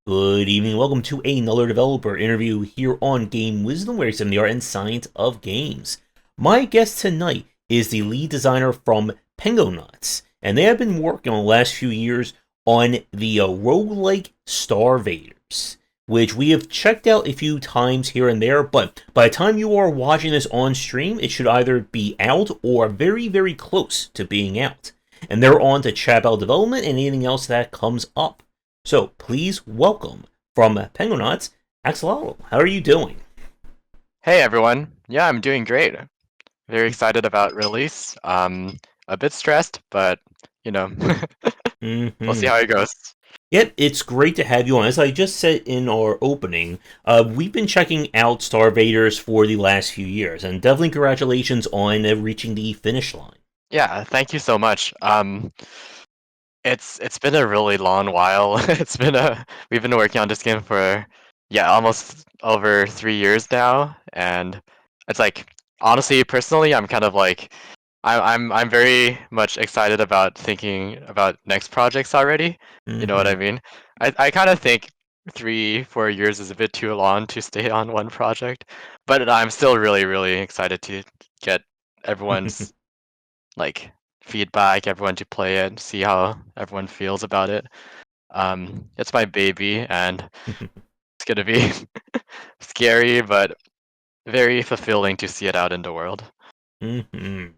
Good evening. Welcome to another developer interview here on Game Wisdom, where we examine the art and science of games. My guest tonight is the lead designer from Pengonauts, and they have been working on the last few years on the roguelike Starvaders, which we have checked out a few times here and there, but by the time you are watching this on stream, it should either be out or very, very close to being out. And they're on to chat about development and anything else that comes up. So please welcome from Penguinauts, Axolotl. How are you doing? Hey everyone. Yeah, I'm doing great. Very excited about release. A bit stressed, but you know, we'll see Mm-hmm. how it goes. Yep, it's great to have you on. As I just said in our opening, we've been checking out Starvaders for the last few years, and definitely congratulations on reaching the finish line. Yeah, thank you so much. It's been a really long while. We've been working on this game for almost over 3 years now, and it's like honestly, personally, I'm kind of like I'm very much excited about thinking about next projects already. You know what I Mm-hmm. mean? I kind of think 3, 4 years is a bit too long to stay on one project, but I'm still really, really excited to get everyone's like feedback, everyone to play it, see how everyone feels about it. It's my baby, and it's gonna be scary, but very fulfilling to see it out in the world. Mm-hmm.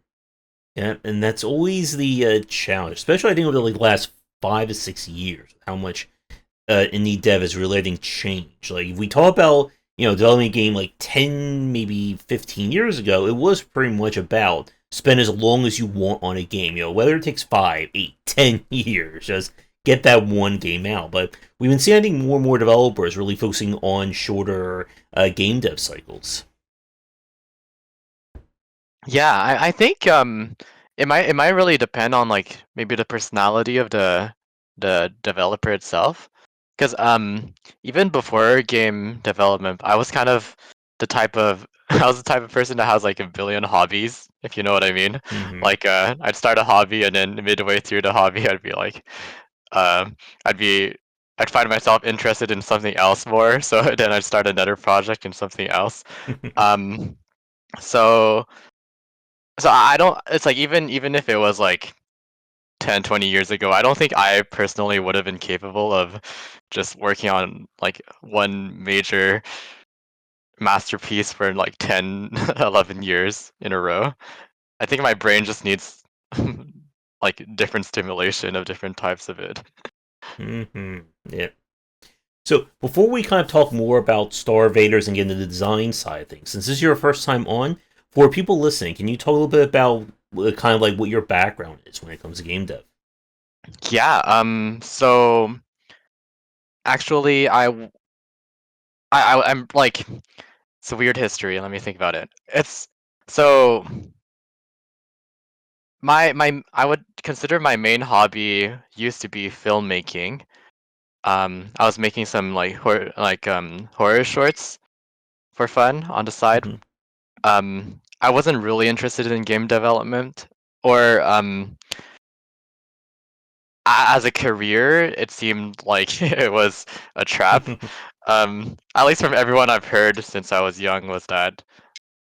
Yeah, and that's always the challenge, especially I think over the last 5 to 6 years, how much indie dev is really letting change. Like if we talk about developing a game like 10, maybe 15 years ago, it was pretty much about spend as long as you want on a game. Whether it takes 5, 8, 10 years, just get that one game out. But we've been seeing I think more and more developers really focusing on shorter game dev cycles. Yeah, I think it might really depend on like maybe the personality of the developer itself. Because even before game development, I was kind of the type of I was the type of person that has like a billion hobbies, if you know what I mean. Mm-hmm. Like I'd start a hobby and then midway through the hobby I'd be like I'd be I'd find myself interested in something else more, so then I'd start another project in something else. Um so so I don't. It's like even if it was like 10, 20 years ago, I don't think I personally would have been capable of just working on like one major masterpiece for like 10, 11 years in a row. I think my brain just needs like different stimulation of different types of it. Mm-hmm. Yeah. So before we kind of talk more about Star Vaders and get into the design side of things, since this is your first time on, for people listening, can you talk a little bit about kind of like what your background is when it comes to game dev? Yeah, so actually I'm like it's a weird history. Let me think about it. It's so my I would consider my main hobby used to be filmmaking. I was making some like horror shorts for fun on the side. Mm-hmm. I wasn't really interested in game development or as a career. It seemed like it was a trap. At least from everyone I've heard since I was young was that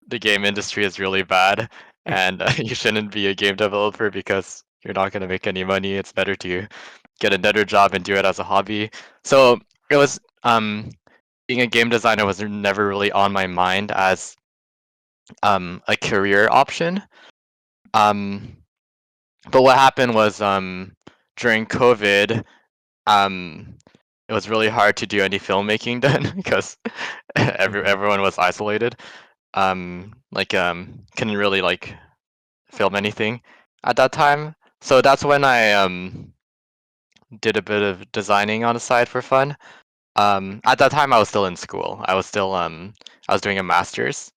the game industry is really bad, and you shouldn't be a game developer because you're not going to make any money. It's better to get another job and do it as a hobby. So it was being a game designer was never really on my mind as a career option. Um, but what happened was during COVID, um, it was really hard to do any filmmaking then because everyone was isolated. Couldn't really like film anything at that time. So that's when I did a bit of designing on the side for fun. At that time I was still in school. I was doing a master's.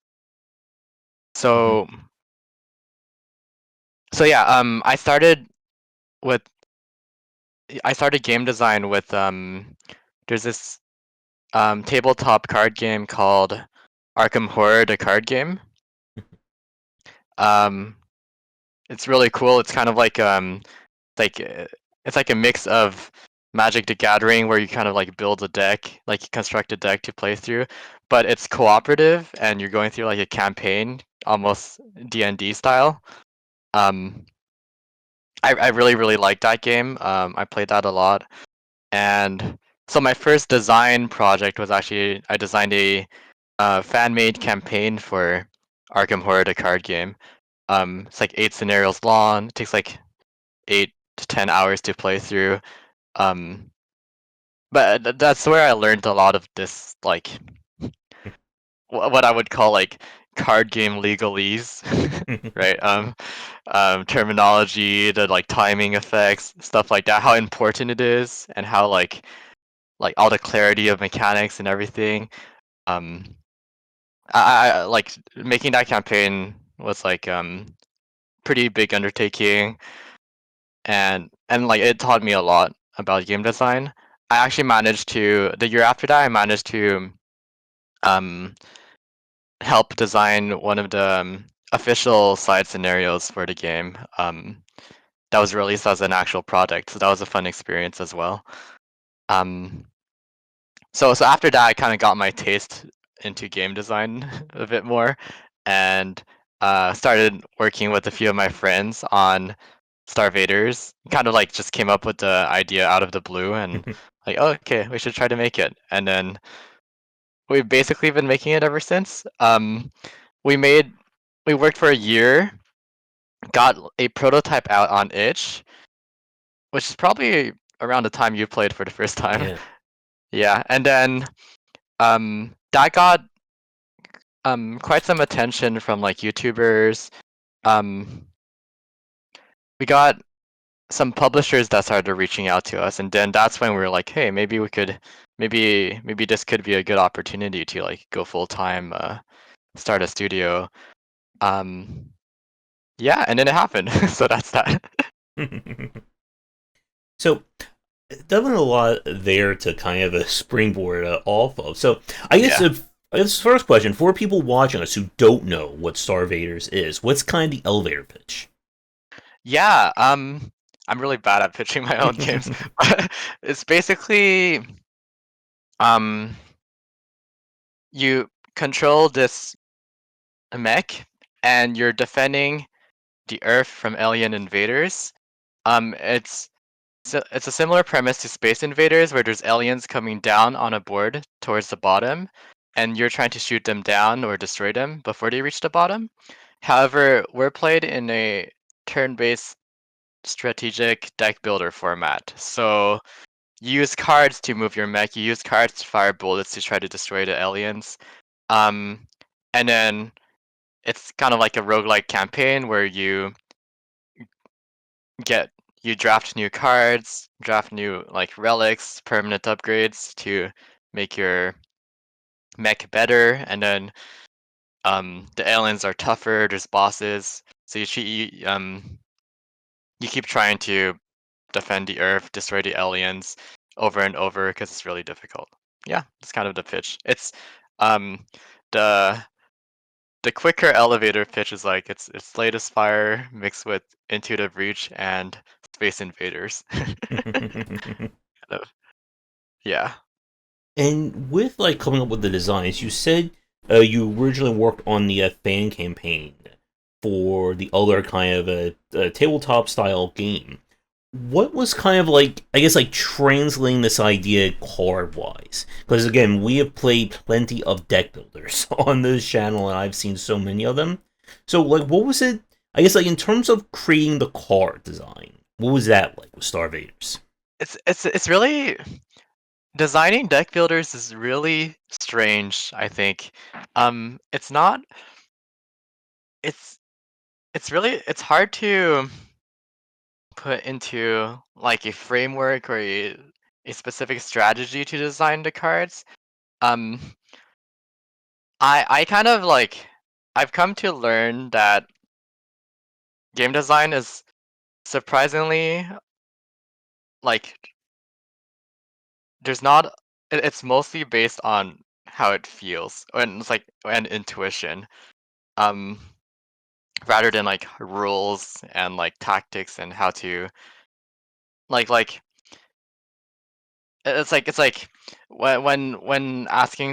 Mm-hmm. So so yeah, with I started game design with there's this tabletop card game called Arkham Horror, the card game. Um it's really cool. It's kind of like like it's like a mix of Magic the Gathering where you kind of like build a deck, like you construct a deck to play through, but it's cooperative and you're going through like a campaign, almost D&D style. Um, I really really like that game. I played that a lot, and so my first design project was actually I designed a fan-made campaign for Arkham Horror, the card game. It's like 8 scenarios long. It takes like 8 to 10 hours to play through. Um, but that's where I learned a lot of this, like what I would call like card game legalese, right? Terminology, the like timing effects, stuff like that. How important it is, and how like all the clarity of mechanics and everything. Um, I like making that campaign was like pretty big undertaking, and like it taught me a lot about game design. I actually managed to the year after that I managed to um help design one of the official side scenarios for the game. That was released as an actual product, so that was a fun experience as well. Um, so after that, I kind of got my taste into game design a bit more, and started working with a few of my friends on Starvaders. Kind of like just came up with the idea out of the blue, and like, oh, okay, we should try to make it. And then we've basically been making it ever since. We made we worked for a year, got a prototype out on itch, which is probably around the time you played for the first time. Yeah. Yeah, and then that got quite some attention from like YouTubers. Um, we got some publishers that started reaching out to us, and then that's when we were like, hey, maybe we could, maybe this could be a good opportunity to like go full time, start a studio. Um, yeah, and then it happened. So that's that. So definitely a lot there to kind of a springboard off of. So I guess Yeah. if this first question for people watching us who don't know what Starvaders is, what's kind of the elevator pitch? Yeah, I'm really bad at pitching my own games, but it's basically um you control this mech and you're defending the Earth from alien invaders. It's it's a similar premise to Space Invaders where there's aliens coming down on a board towards the bottom, and you're trying to shoot them down or destroy them before they reach the bottom. However, we're played in a turn-based strategic deck builder format. So you use cards to move your mech, you use cards to fire bullets to try to destroy the aliens. Um, and then it's kind of like a roguelike campaign where get you draft new cards, draft new like relics, permanent upgrades to make your mech better, and then the aliens are tougher, there's bosses. So you keep trying to defend the Earth, destroy the aliens over and over because it's really difficult. Yeah, it's kind of the pitch. It's um the the quicker elevator pitch is like it's Slay the Spire mixed with Intuitive Reach and Space Invaders. Kind of. Yeah. And with like coming up with the designs, you said you originally worked on the fan campaign for the other kind of a tabletop style game. What was kind of like, I guess, like translating this idea card wise? Because again, we have played plenty of deck builders on this channel, and I've seen so many of them. So like, what was it? I guess like in terms of creating the card design, what was that like with Starvaders? It's really designing deck builders is really strange, I think. It's not it's it's hard to put into like a framework or a specific strategy to design the cards. Um, I kind of like I've come to learn that game design is surprisingly like there's not it's mostly based on how it feels and it's like and intuition um rather than like rules and like tactics and how to like it's like when asking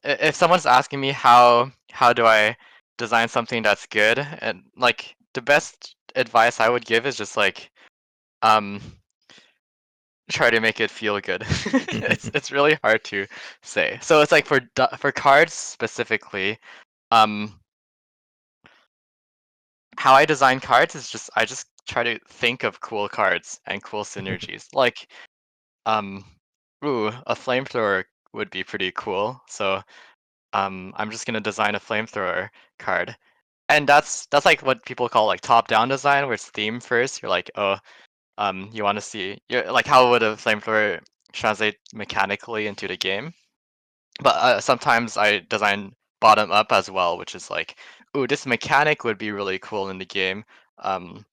if someone's asking me how do I design something that's good, and like the best advice I would give is just like um try to make it feel good. It's really hard to say. So it's like for cards specifically, um how I design cards is just I just try to think of cool cards and cool synergies. Like um a flamethrower would be pretty cool. So I'm just gonna design a flamethrower card. And that's like what people call like top-down design, where it's theme first. You're like, oh, you want to see, you're like, how would a flamethrower translate mechanically into the game? But sometimes I design bottom up as well, which is like, ooh, this mechanic would be really cool in the game. Um,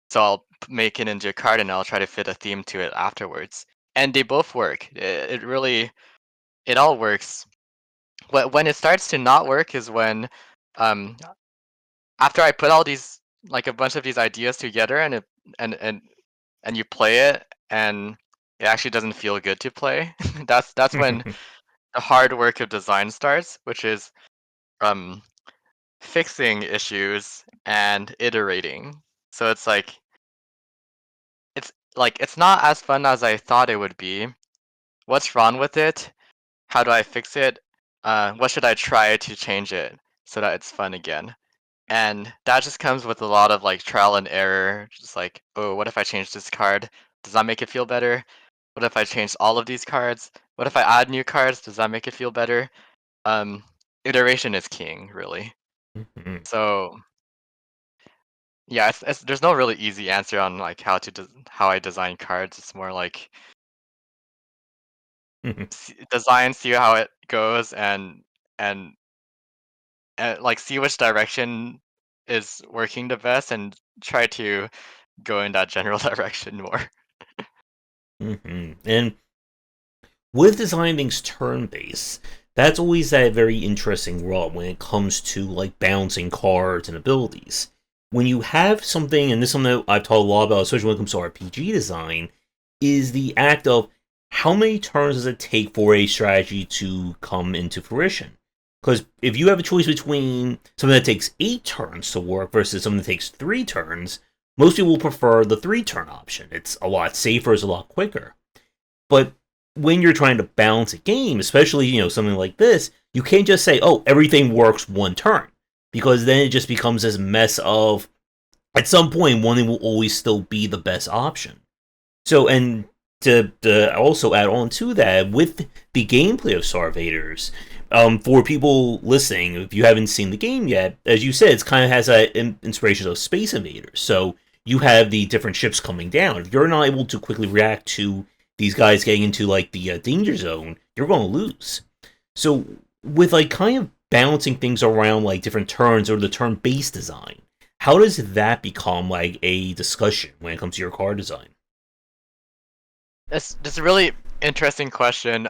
so I'll make it into a card and I'll try to fit a theme to it afterwards. And they both work. It really, it all works. When it starts to not work is when, um, after I put all these, like a bunch of these ideas together, and and and and you play it and it actually doesn't feel good to play. That's when the hard work of design starts, which is um fixing issues and iterating. So it's not as fun as I thought it would be. What's wrong with it? How do I fix it? What should I try to change it so that it's fun again? And that just comes with a lot of like trial and error. Just like, oh, what if I change this card? Does that make it feel better? What if I change all of these cards? What if I add new cards? Does that make it feel better? Um, Iteration is king, really. So yeah, there's no really easy answer on like how I design cards. It's more like design, see how it goes, and like see which direction is working the best, and try to go in that general direction more. And with designing things turn based, that's always that very interesting rub when it comes to like balancing cards and abilities. When you have something, and this is something that I've taught a lot about, especially when it comes to RPG design, is the act of how many turns does it take for a strategy to come into fruition? Because if you have a choice between something that takes 8 turns to work versus something that takes 3 turns, most people will prefer the 3 turn option. It's a lot safer, it's a lot quicker. But when you're trying to balance a game, especially something like this, you can't just say, "Oh, everything works 1 turn," because then it just becomes this mess of at some point one will always still be the best option. So, and to also add on to that, with the gameplay of Starvaders, for people listening, if you haven't seen the game yet, as you said, it kind of has that inspiration of Space Invaders. So you have the different ships coming down. If you're not able to quickly react to these guys getting into like the danger zone, you're going to lose. So with like kind of balancing things around like different turns or the turn-based design, how does that become like a discussion when it comes to your card design? That's a really interesting question.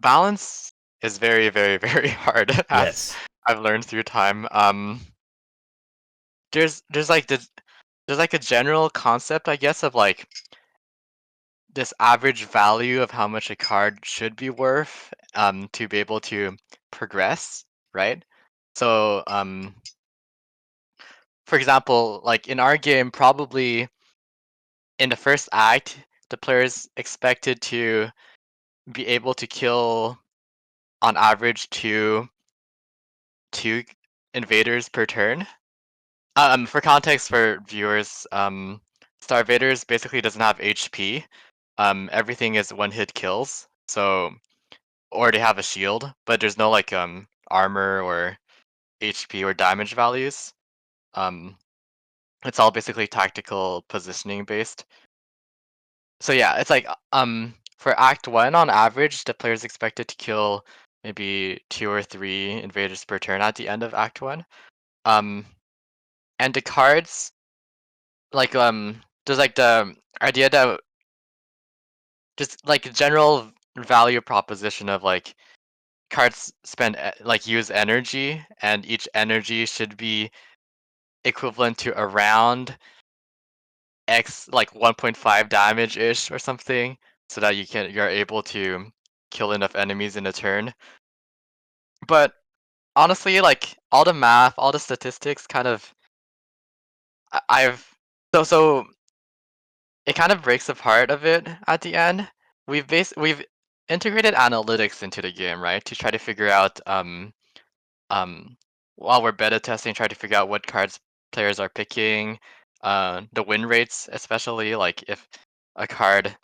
Balance is very, very, very hard, as Yes. I've learned through time. There's like there's like a general concept, I guess, of like this average value of how much a card should be worth to be able to progress, right? So for example, like in our game, probably in the first act, the player is expected to be able to kill on average two invaders per turn. For context for viewers, Starvaders basically doesn't have HP. Everything is one hit kills. So, or they have a shield, but there's no like armor or HP or damage values. Um, it's all basically tactical positioning based. So yeah, it's like for Act One on average, the player is expected to kill maybe 2 or 3 invaders per turn at the end of Act One. Um, and the cards like there's like the idea that just like a general value proposition of like cards like use energy, and each energy should be equivalent to around X, like 1.5 damage ish or something. so that you're able to kill enough enemies in a turn. But honestly, like all the math, all the statistics, kind of, I've so it kind of breaks apart a bit at the end. We've integrated analytics into the game, right, to try to figure out um while we're beta testing, try to figure out what cards players are picking, the win rates, especially like if a card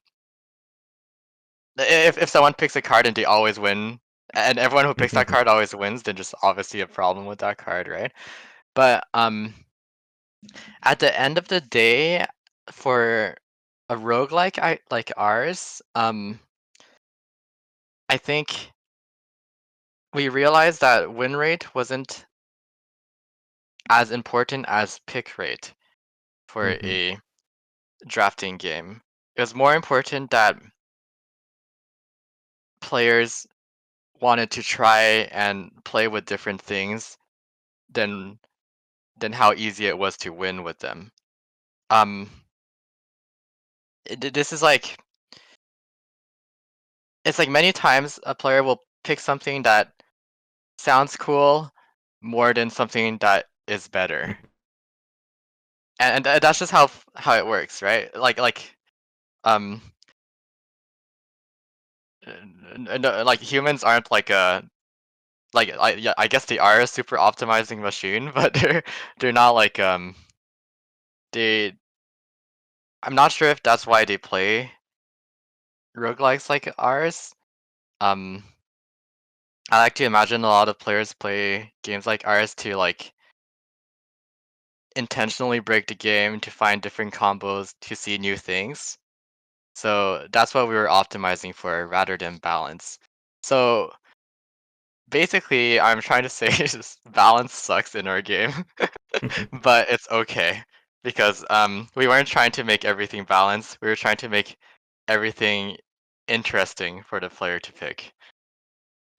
if someone picks a card and they always win, and everyone who picks that card always wins, then just obviously a problem with that card, right? But at the end of the day, for a roguelike like ours, I think we realized that win rate wasn't as important as pick rate for Mhm. a drafting game. It was more important that players wanted to try and play with different things than how easy it was to win with them. Um, this is like it's like many times a player will pick something that sounds cool more than something that is better, and that's just how it works, right? Um, like humans aren't like a yeah, I guess they are a super optimizing machine, but they're not like they. I'm not sure if that's why they play roguelikes like ours. Um, I like to imagine a lot of players play games like ours to like intentionally break the game to find different combos to see new things. So that's what we were optimizing for rather than balance. So basically, I'm trying to say is balance sucks in our game, but it's okay because we weren't trying to make everything balanced. We were trying to make everything interesting for the player to pick.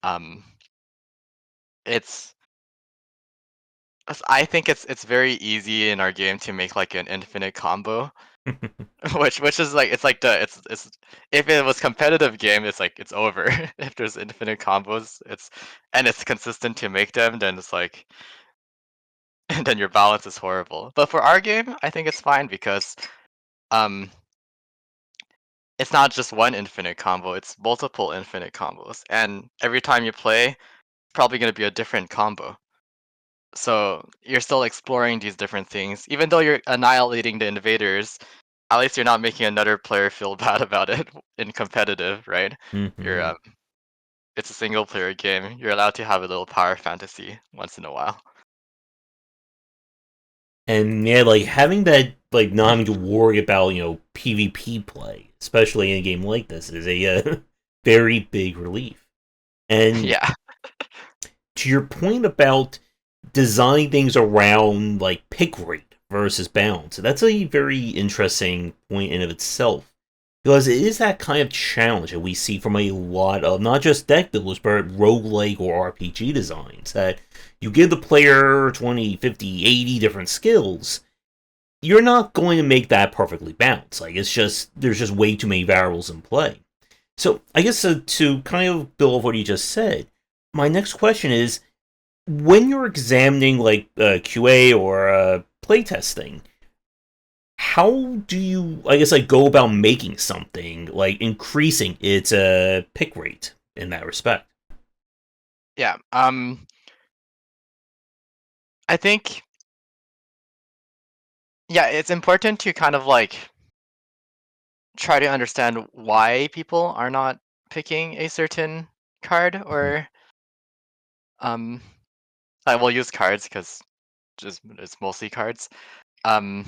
Um, it's I think it's very easy in our game to make like an infinite combo, which is like it's like it's if it was competitive game, it's like it's over. If there's infinite combos, it's consistent to make them, then it's like then your balance is horrible. But for our game, I think it's fine because um it's not just one infinite combo, it's multiple infinite combos. And every time you play, probably gonna be a different combo. So you're still exploring these different things. Even though you're annihilating the invaders, at least you're not making another player feel bad about it in competitive, right? You're Mhm. it's a single player game. You're allowed to have a little power fantasy once in a while. And yeah, like having that, like not having to worry about PvP play, especially in a game like this, is a very big relief. And Yeah. to your point about designing things around like pick rate versus bounce, that's a very interesting point in of itself. Because it is that kind of challenge that we see from a lot of not just deck builders, but roguelike or RPG designs. That you give the player 20, 50, 80 different skills, you're not going to make that perfectly balanced. Like, it's just, there's just way too many variables in play. So, I guess to kind of build off what you just said, my next question is when you're examining like QA or playtesting, how do you, I guess, like go about making something like increasing its pick rate in that respect? Yeah. I think yeah, it's important to kind of like try to understand why people are not picking a certain card Mhm. or um I will use cards because just it's mostly cards. Um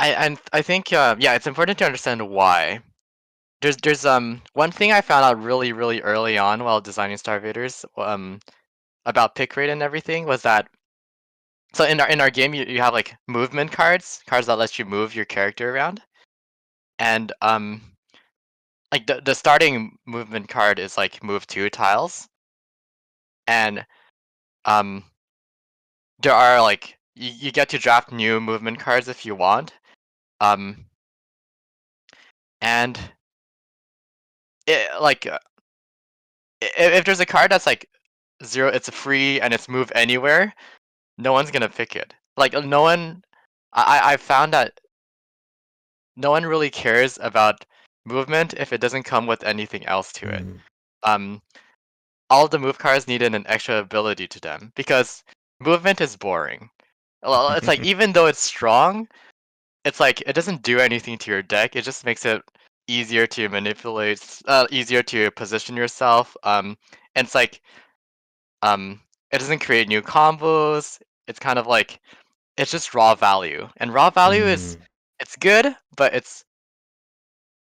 I think yeah, it's important to understand why. There's one thing I found out really early on while designing Starvaders about pick rate and everything was that so in our game you have like movement cards that let you move your character around. And like the starting movement card is like move 2 tiles. And um there are like you get to draft new movement cards if you want. Um and like if there's a card that's like zero, it's free and it's move anywhere, no one's gonna pick it. Like no one, I found that no one really cares about movement if it doesn't come with anything else to it. Mm. Um, all the move cards needed an extra ability to them because movement is boring. Well, it's like even though it's strong, it's like it doesn't do anything to your deck. It just makes it easier to manipulate, easier to position yourself. And it's like it doesn't create new combos. It's kind of like it's just raw value, and raw value is Mm. it's good, but it's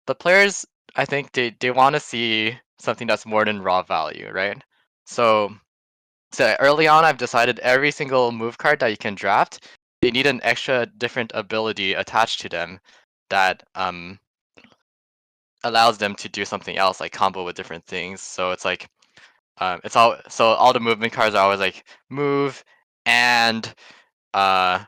the players. I think they want to see something that's more than raw value, right? So so early on, I've decided every single move card that you can draft, they need an extra different ability attached to them that allows them to do something else, like combo with different things. So it's like all the movement cards are always like move and uh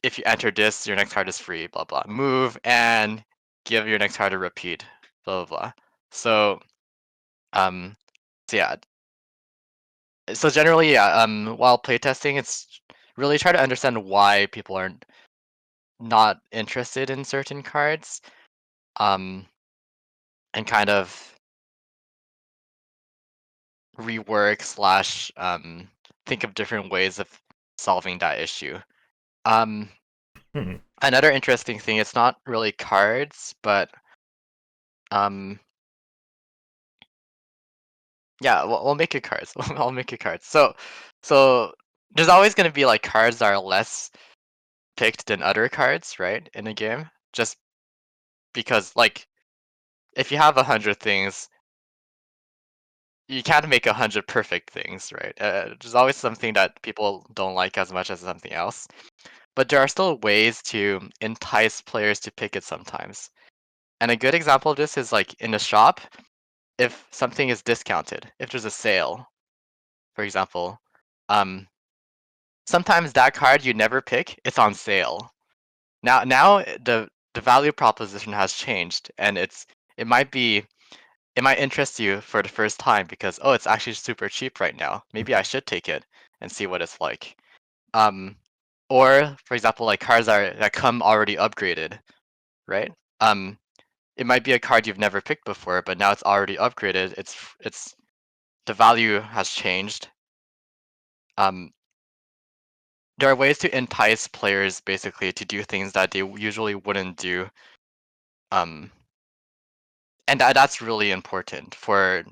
if you enter this, your next card is free, blah blah. Move and give your next card a repeat, blah blah blah. So um so yeah. So generally, yeah, while playtesting, it's really try to understand why people are not interested in certain cards, um, and kind of rework slash think of different ways of solving that issue. Um, Hmm. Another interesting thing, it's not really cards, but um, yeah, we'll make it cards. I'll make it cards. So there's always going to be like cards that are less picked than other cards, right, in a game, just because like if you have 100 things, you can't make 100 perfect things, right? There's always something that people don't like as much as something else. But there are still ways to entice players to pick it sometimes. And a good example of this is like in the shop, if something is discounted, if there's a sale, for example, um, sometimes that card you never pick, it's on sale. Now the value proposition has changed, and it might be it might interest you for the first time because oh, it's actually super cheap right now. Maybe I should take it and see what it's like. Um, or for example, like cards that come already upgraded, right? Um, it might be a card you've never picked before, but now it's already upgraded. It's the value has changed. Um, there are ways to entice players basically to do things that they usually wouldn't do. Um, and that's really important for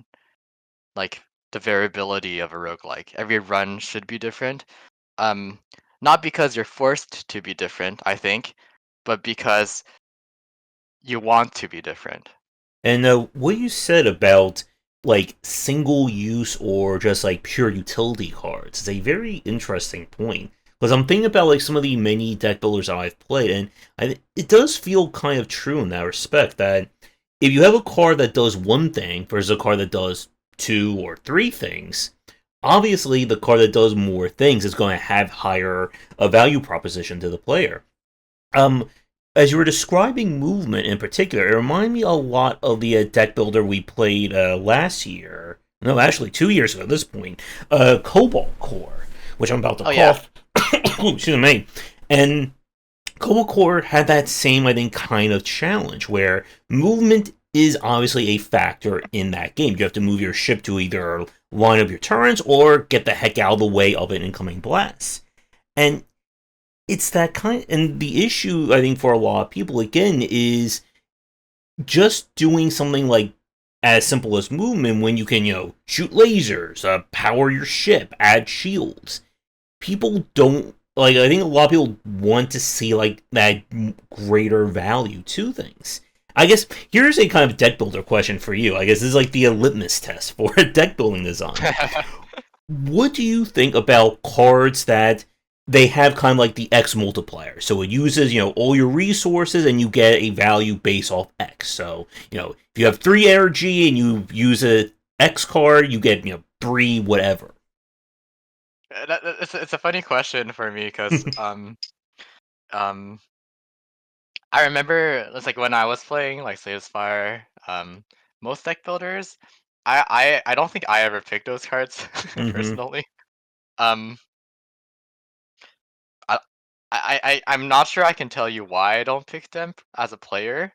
like the variability of a roguelike. Every run should be different. Um, Not because you're forced to be different, I think, but because you want to be different. And what you said about like single use or just like pure utility cards is a very interesting point. Because I'm thinking about like some of the many deck builders I've played, and it does feel kind of true in that respect. That if you have a card that does one thing versus a card that does two or three things, obviously the card that does more things is going to have higher a value proposition to the player. Um, as you were describing movement in particular, it reminded me a lot of the deck builder we played last year. No, actually, 2 years ago at this point. Cobalt Core, which I'm about to Oh yeah. cough. Excuse me. And Cobalt Core had that same, I think, kind of challenge where movement is obviously a factor in that game. You have to move your ship to either line up your turns or get the heck out of the way of an incoming blast. And it's that kind, and the issue I think for a lot of people again is just doing something like as simple as movement when you can shoot lasers, power your ship, add shields. People don't like. I think a lot of people want to see like that greater value to things. I guess here's a kind of deck builder question for you. I guess this is like the litmus test for a deck building design. What do you think about cards that they have kind of like the X multiplier? So it uses, all your resources and you get a value based off X. So, if you have 3 energy and you use a X card, you get, three whatever. It's a funny question for me because um I remember it's like when I was playing like Slay the Spire, most deck builders, I don't think I ever picked those cards Mm-hmm. personally. Um, I, I'm not sure I can tell you why I don't pick them as a player.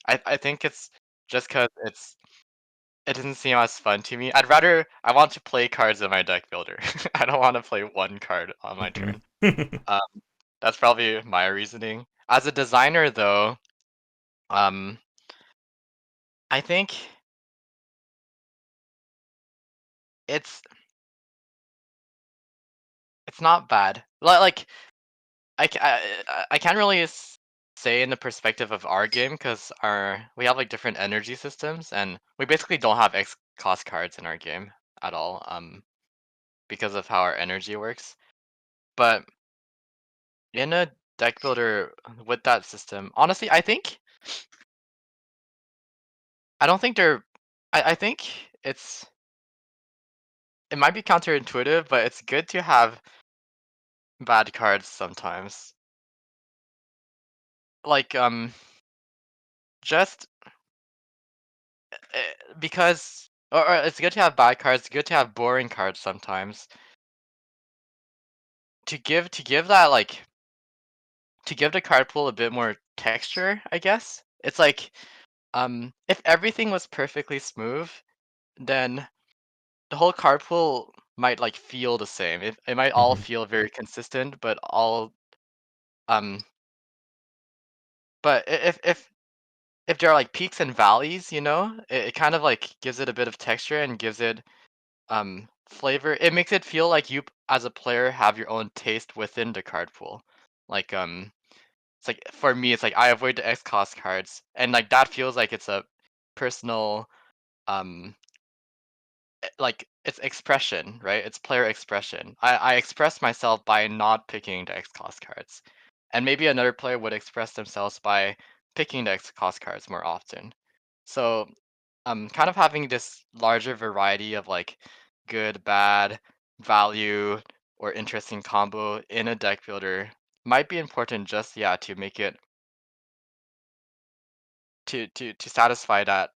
I think it's just because it doesn't seem as fun to me. I want to play cards in my deck builder. I don't want to play one card on my turn. Mm-hmm. Um, that's probably my reasoning. As a designer, though, um, I think it's it's not bad. Like I can't really say in the perspective of our game because our we have like different energy systems and we basically don't have X cost cards in our game at all. Because of how our energy works. But in a deck builder with that system, honestly, I don't think they're. I think it's it might be counterintuitive, but it's good to have bad cards sometimes. Like just because or it's good to have bad cards. It's good to have boring cards sometimes. To give that like to give the card pool a bit more texture, I guess. It's like if everything was perfectly smooth, then the whole card pool might like feel the same. It might all Mm-hmm. feel very consistent, but all um but if there are like peaks and valleys, it kind of like gives it a bit of texture and gives it flavor. It makes it feel like you as a player have your own taste within the card pool. Like it's like for me it's like I avoid the X cost cards and like that feels like it's a personal um like it's expression, right? It's player expression. I express myself by not picking the X cost cards. And maybe another player would express themselves by picking the X cost cards more often. So kind of having this larger variety of like good, bad, value, or interesting combo in a deck builder might be important just to make it to satisfy that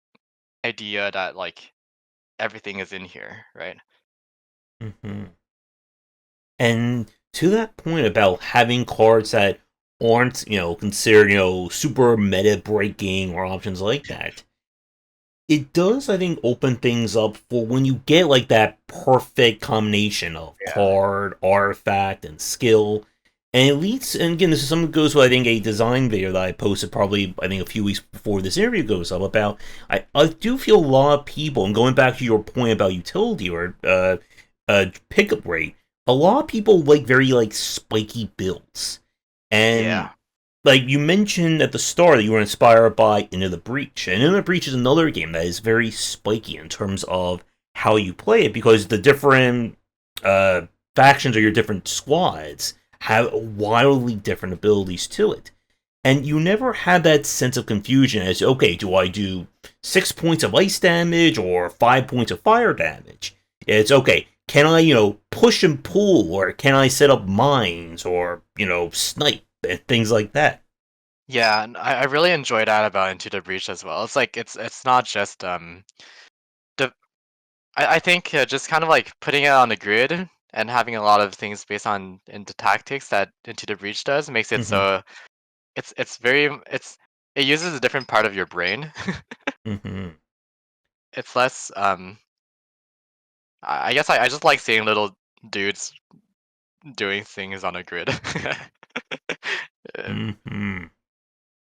idea that like everything is in here, right? Mm-hmm. And to that point about having cards that aren't, considered, super meta breaking or options like that, it does, I think, open things up for when you get like that perfect combination of Yeah. card, artifact, and skill. And it leads, and again, this is something that goes with, I think, a design video that I posted probably, I think, a few weeks before this interview goes up about. I do feel a lot of people, and going back to your point about utility or pickup rate, a lot of people like very, like, spiky builds. And Yeah. like you mentioned at the start that you were inspired by Into the Breach, and Into the Breach is another game that is very spiky in terms of how you play it because the different uh, factions or your different squads have wildly different abilities to it. And you never had that sense of confusion as, okay, do I do 6 points of ice damage or 5 points of fire damage? It's okay, can I, push and pull, or can I set up mines, or, snipe, and things like that? Yeah, and I really enjoy that about Into the Breach as well. It's like it's not just the I think just kind of like putting it on the grid and having a lot of things based on into tactics that Into the Breach does makes it Mm-hmm. so it's very it uses a different part of your brain. Mm-hmm. It's less I guess I just like seeing little dudes doing things on a grid. Mm-hmm.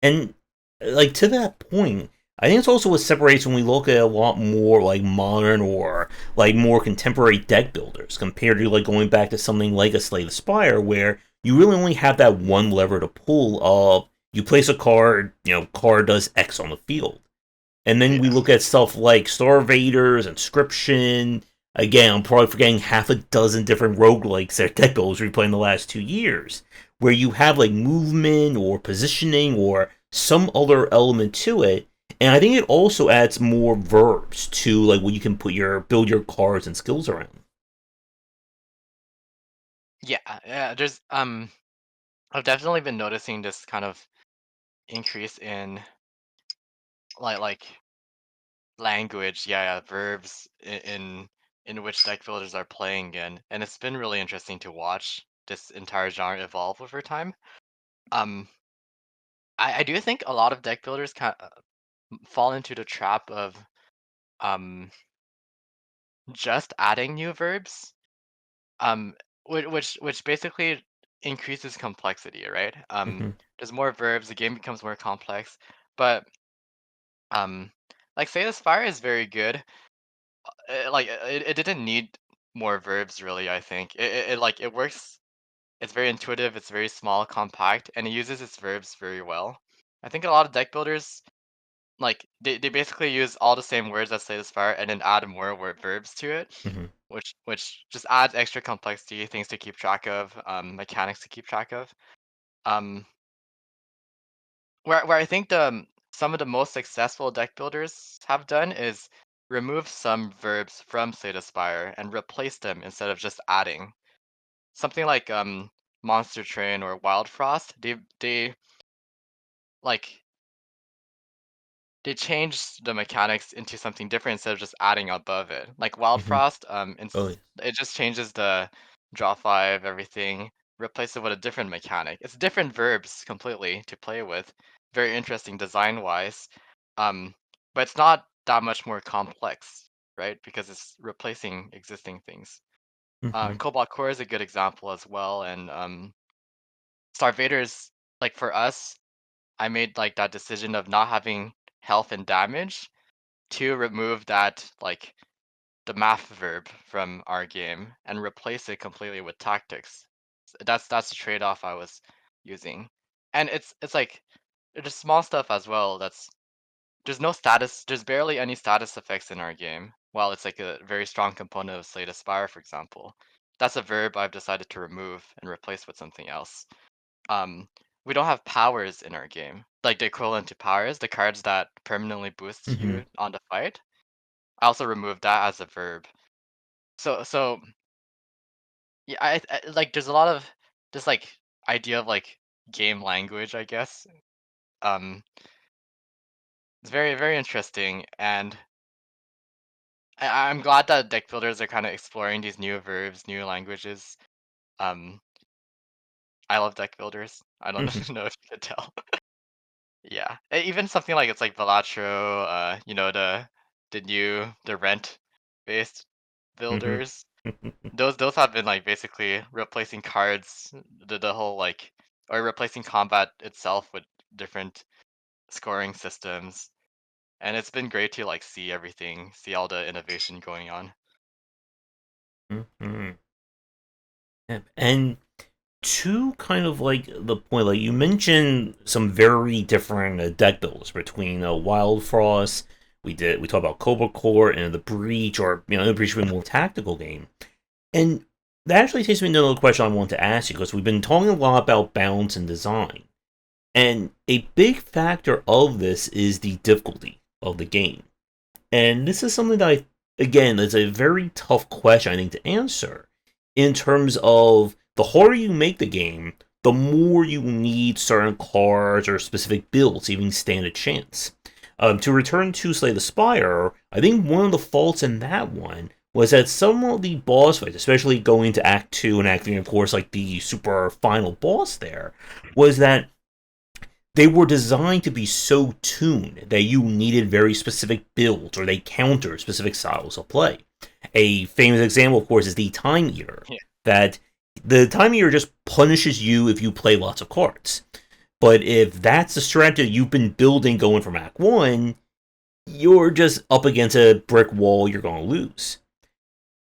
And like to that point, I think it's also what separates when we look at a lot more like modern or like more contemporary deck builders compared to like going back to something like a Slay the Spire, where you really only have that one lever to pull of you place a card, card does X on the field. And then we Yeah. look at stuff like Starvaders, Inscription. Again, I'm probably forgetting half a dozen different roguelikes that deck builders we played in the last 2 years, where you have like movement or positioning or some other element to it. And I think it also adds more verbs to like what you can build your cards and skills around. Yeah, yeah, there's I've definitely been noticing this kind of increase in like language, yeah, verbs in which deck builders are playing in, and it's been really interesting to watch this entire genre evolve over time. Um, I do think a lot of deck builders fall into the trap of um just adding new verbs, um, which basically increases complexity, right? Hmm. There's more verbs, the game becomes more complex, but um, like say this fire is very good. It didn't need more verbs really. I think it works. It's very intuitive. It's very small, compact, and it uses its verbs very well. I think a lot of deck builders like they basically use all the same words as Slay Fire and then add more word verbs to it, Hmm. which just adds extra complexity, things to keep track of, mechanics to keep track of. Um, where I think some of the most successful deck builders have done is remove some verbs from Slay Spire and replace them instead of just adding. Something like Monster Train or Wild Frost, they like they changed the mechanics into something different instead of just adding above it. Like Wild Hmm. Frost, Oh, yes. it just changes the draw five, everything, replace it with a different mechanic. It's different verbs completely to play with. Very interesting design wise. Um, but it's not that much more complex, right? Because it's replacing existing things. Hmm. Cobalt Core is a good example as well, and Starvaders, like for us, I made like that decision of not having health and damage to remove that like the math verb from our game and replace it completely with tactics. That's the trade-off I was using. And it's like there's small stuff as well there's barely any status effects in our game. While it's like a very strong component of Slay Aspire, for example. That's a verb I've decided to remove and replace with something else. Um, we don't have powers in our game. Like the equivalent to powers, the cards that permanently boost Hmm. you on the fight. I also removed that as a verb. So yeah, like there's a lot of this like idea of like game language, I guess. Um, it's very interesting, and I'm glad that deck builders are kind of exploring these new verbs, new languages. Um, I love deck builders. I don't Hmm. know if you could tell. Yeah, even something like it's like Balatro, the rent based Hmm. builders. Those have been like basically replacing cards, the whole like or replacing combat itself with different scoring systems. And it's been great to like see everything, see all the innovation going on. Hmm. And to kind of like the point, like you mentioned some very different deck builds between Wild Frost. We talked about Cobra Core and the Breach, or the Breach being a more tactical game. And that actually takes me to another question I want to ask you because we've been talking a lot about balance and design, and a big factor of this is the difficulty of the game. And this is something that again, is a very tough question, I think, to answer in terms of the harder you make the game, the more you need certain cards or specific builds to even stand a chance. To return to Slay the Spire, I think one of the faults in that one was that some of the boss fights, especially going to Act 2 and Act 3, of course, like the super final boss there, was that they were designed to be so tuned that you needed very specific builds or they counter specific styles of play. A famous example, of course, is the Time Eater. Yeah. That the Time Eater just punishes you if you play lots of cards. But if that's the strategy you've been building going from Act 1, you're just up against a brick wall you're going to lose.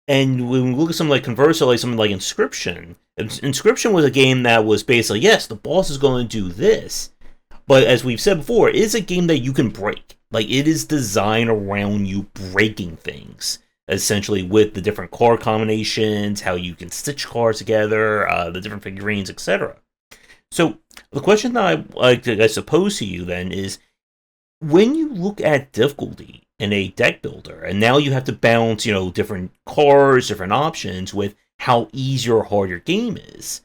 And when we look at something like Converso, like something like Inscription, Inscription was a game that was basically, yes, the boss is going to do this, but as we've said before, it is a game that you can break. Like it is designed around you breaking things, essentially with the different card combinations, how you can stitch cards together, the different figurines, etc. So the question that I suppose to you then is, when you look at difficulty in a deck builder, and now you have to balance, different cards, different options with how easy or hard your game is.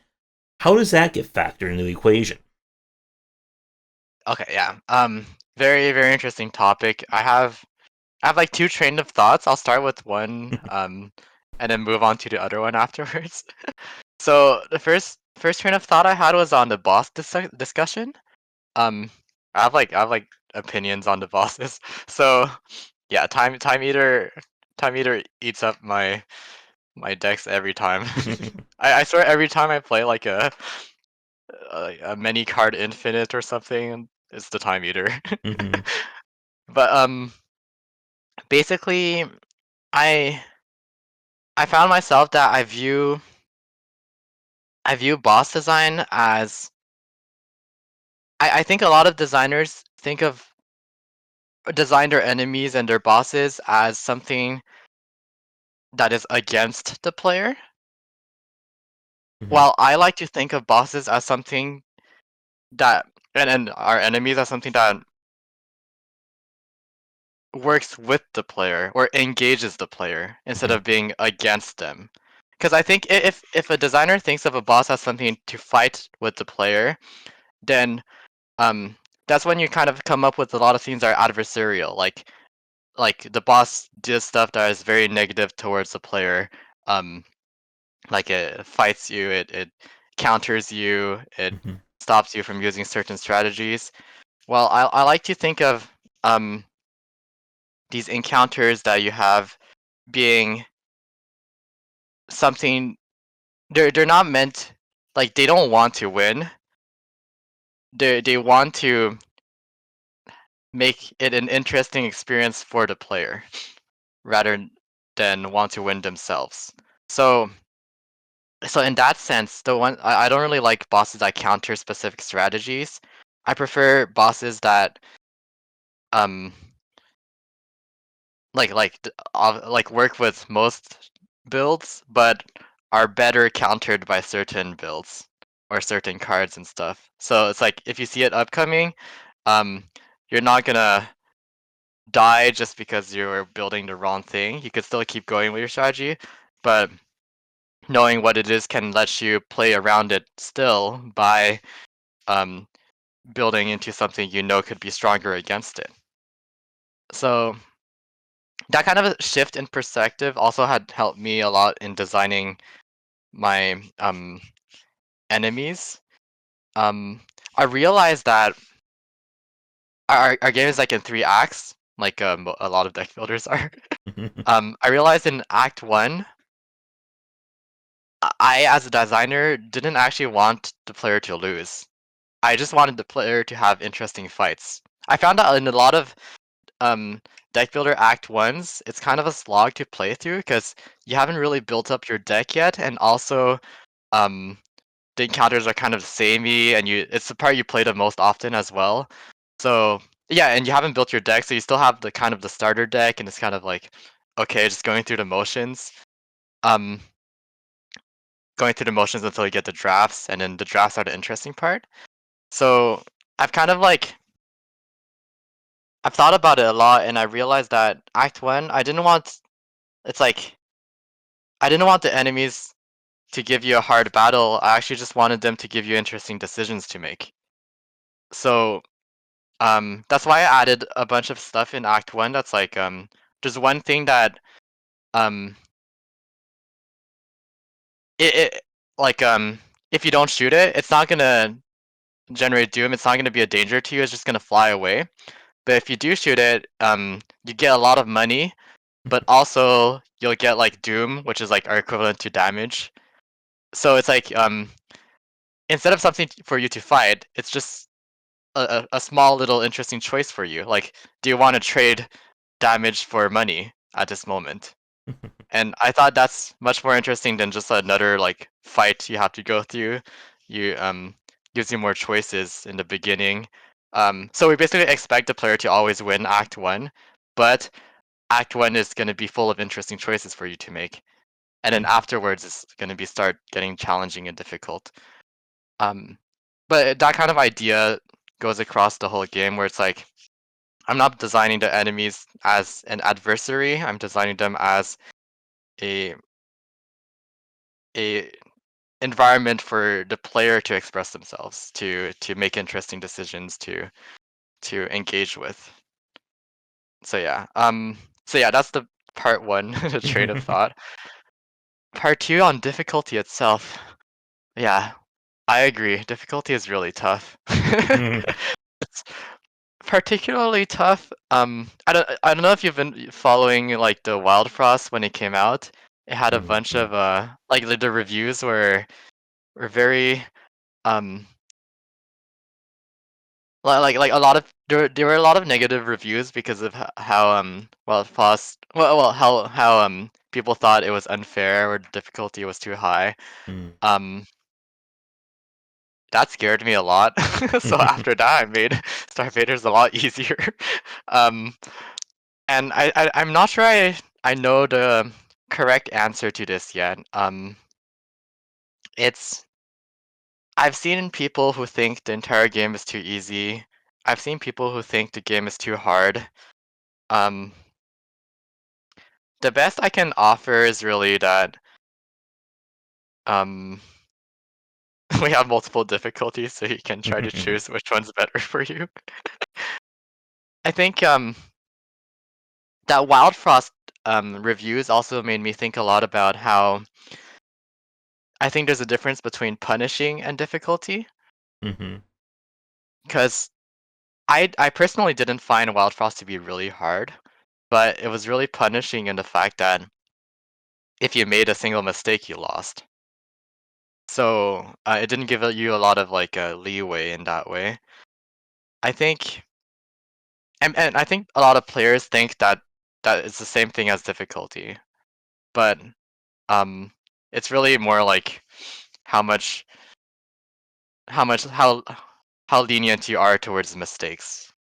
How does that get factored into the equation? Okay, yeah. Very, very interesting topic. I have like two train of thoughts. I'll start with one, and then move on to the other one afterwards. So the first train of thought I had was on the boss discussion. Um, I have like opinions on the bosses. So yeah, time eater eats up my decks every time. I swear every time I play like a many card infinite or something, it's the time eater. Hmm. But basically, I I found myself that I view boss design as I think a lot of designers think of design their enemies and their bosses as something that is against the player, Hmm. while I like to think of bosses as something that and our enemies as something that works with the player or engages the player instead Hmm. of being against them. Because I think if a designer thinks of a boss as something to fight with the player, then um that's when you kind of come up with a lot of things that are adversarial. Like the boss does stuff that is very negative towards the player. Um, like it fights you, it counters you, it Hmm. stops you from using certain strategies. Well, I like to think of um these encounters that you have being something they're not meant like they don't want to win. They want to make it an interesting experience for the player rather than want to win themselves. So so in that sense, the one I don't really like bosses that counter specific strategies. I prefer bosses that um like work with most builds, but are better countered by certain builds or certain cards and stuff. So it's like if you see it upcoming, um, you're not gonna die just because you're building the wrong thing. You could still keep going with your strategy, but knowing what it is can let you play around it still by um, building into something you know could be stronger against it. So that kind of a shift in perspective also had helped me a lot in designing my enemies. Um, I realized that our game is like in three acts, like a lot of deck builders are. I realized in Act One, I as a designer didn't actually want the player to lose. I just wanted the player to have interesting fights. I found out in a lot of um deck builder act ones, it's kind of a slog to play through because you haven't really built up your deck yet, and also um the encounters are kind of samey, and it's the part you play the most often as well. So yeah, and you haven't built your deck, so you still have the kind of the starter deck, and it's kind of like okay, just going through the motions. Um, going through the motions until you get the drafts, and then the drafts are the interesting part. So I've kind of like I've thought about it a lot, and I realized that Act One, I didn't want. It's like I didn't want the enemies to give you a hard battle. I actually just wanted them to give you interesting decisions to make. So that's why I added a bunch of stuff in Act One. That's like there's one thing that um, it like if you don't shoot it, it's not gonna generate doom. It's not gonna be a danger to you. It's just gonna fly away. But if you do shoot it, you get a lot of money, but also you'll get like doom, which is like our equivalent to damage. So it's like instead of something for you to fight, it's just a small little interesting choice for you. Like, do you want to trade damage for money at this moment? And I thought that's much more interesting than just another like fight you have to go through. You gives you more choices in the beginning. So we basically expect the player to always win Act One, but Act One is going to be full of interesting choices for you to make, and then afterwards it's going to be start getting challenging and difficult. Um, but that kind of idea goes across the whole game, where it's like I'm not designing the enemies as an adversary. I'm designing them as a a environment for the player to express themselves, to make interesting decisions, to engage with. So yeah, that's the part one, the train of thought. Part two on difficulty itself. Yeah, I agree. Difficulty is really tough. It's particularly tough. I don't know if you've been following like the Wild Frost when it came out. It had a bunch of like the reviews were very um like a lot of there were a lot of negative reviews because of how Wild Frost how people thought it was unfair or the difficulty was too high. Um that scared me a lot. So after that I made Starvaders a lot easier. Um and I'm not sure I know the correct answer to this yet. It's I've seen people who think the entire game is too easy. I've seen people who think the game is too hard. Um, the best I can offer is really that um, we have multiple difficulties, so you can try to choose which one's better for you. I think that Wild Frost reviews also made me think a lot about how I think there's a difference between punishing and difficulty. Because I personally didn't find Wild Frost to be really hard, but it was really punishing in the fact that if you made a single mistake, you lost. So it didn't give you a lot of like leeway in that way. I think, and I think a lot of players think that it's the same thing as difficulty, but um, it's really more like how much how much how lenient you are towards mistakes.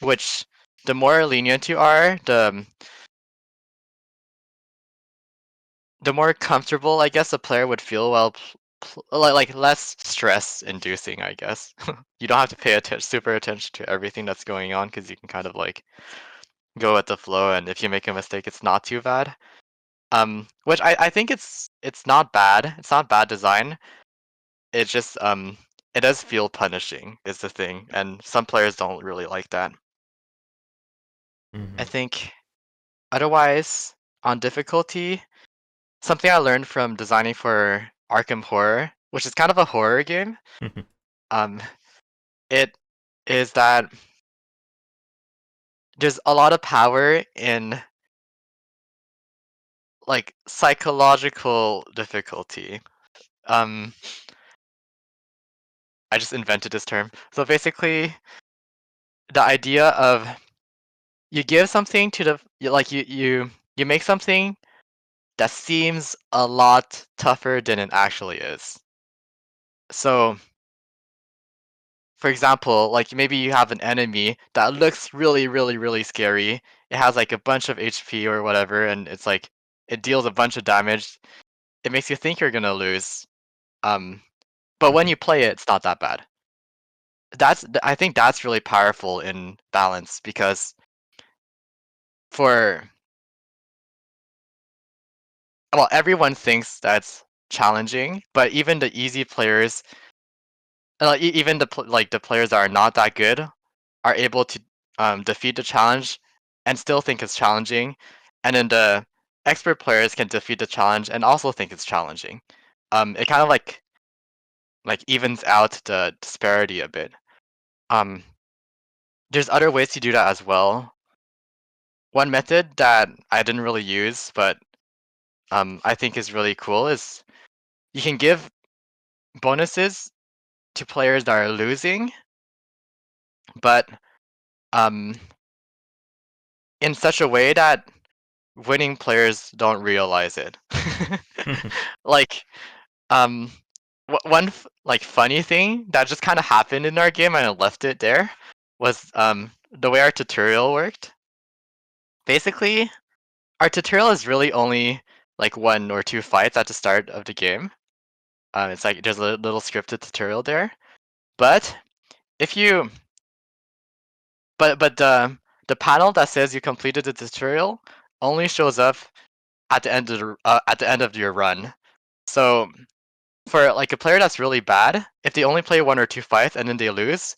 Which the more lenient you are, the more comfortable I guess a player would feel while like less stress inducing, I guess. You don't have to pay super attention to everything that's going on because you can kind of like go with the flow, and if you make a mistake, it's not too bad. Which I think it's not bad. It's not bad design. It just it does feel punishing is the thing, and some players don't really like that. I think otherwise on difficulty, something I learned from designing for Arkham Horror, which is kind of a horror game, um, it is that there's a lot of power in like psychological difficulty. Um, I just invented this term. So basically, the idea of you give something to like you make something that seems a lot tougher than it actually is. So, for example, like maybe you have an enemy that looks really, really, really scary. It has like a bunch of HP or whatever, and it's like it deals a bunch of damage. It makes you think you're gonna lose. Um, but when you play it, it's not that bad. I think that's really powerful in balance because for well, everyone thinks that's challenging, but even the easy players, even like the players that are not that good, are able to defeat the challenge and still think it's challenging, and then the expert players can defeat the challenge and also think it's challenging. It kind of like evens out the disparity a bit. Um, there's other ways to do that as well. One method that I didn't really use, but I think is really cool is you can give bonuses to players that are losing, but um, in such a way that winning players don't realize it. Like, um, one like funny thing that just kind of happened in our game and I left it there was the way our tutorial worked. Basically, our tutorial is really only like one or two fights at the start of the game. It's like there's a little scripted tutorial there, but if you but the panel that says you completed the tutorial only shows up at the end of at the end of your run. So for like a player that's really bad, if they only play 1 or 2 fights and then they lose,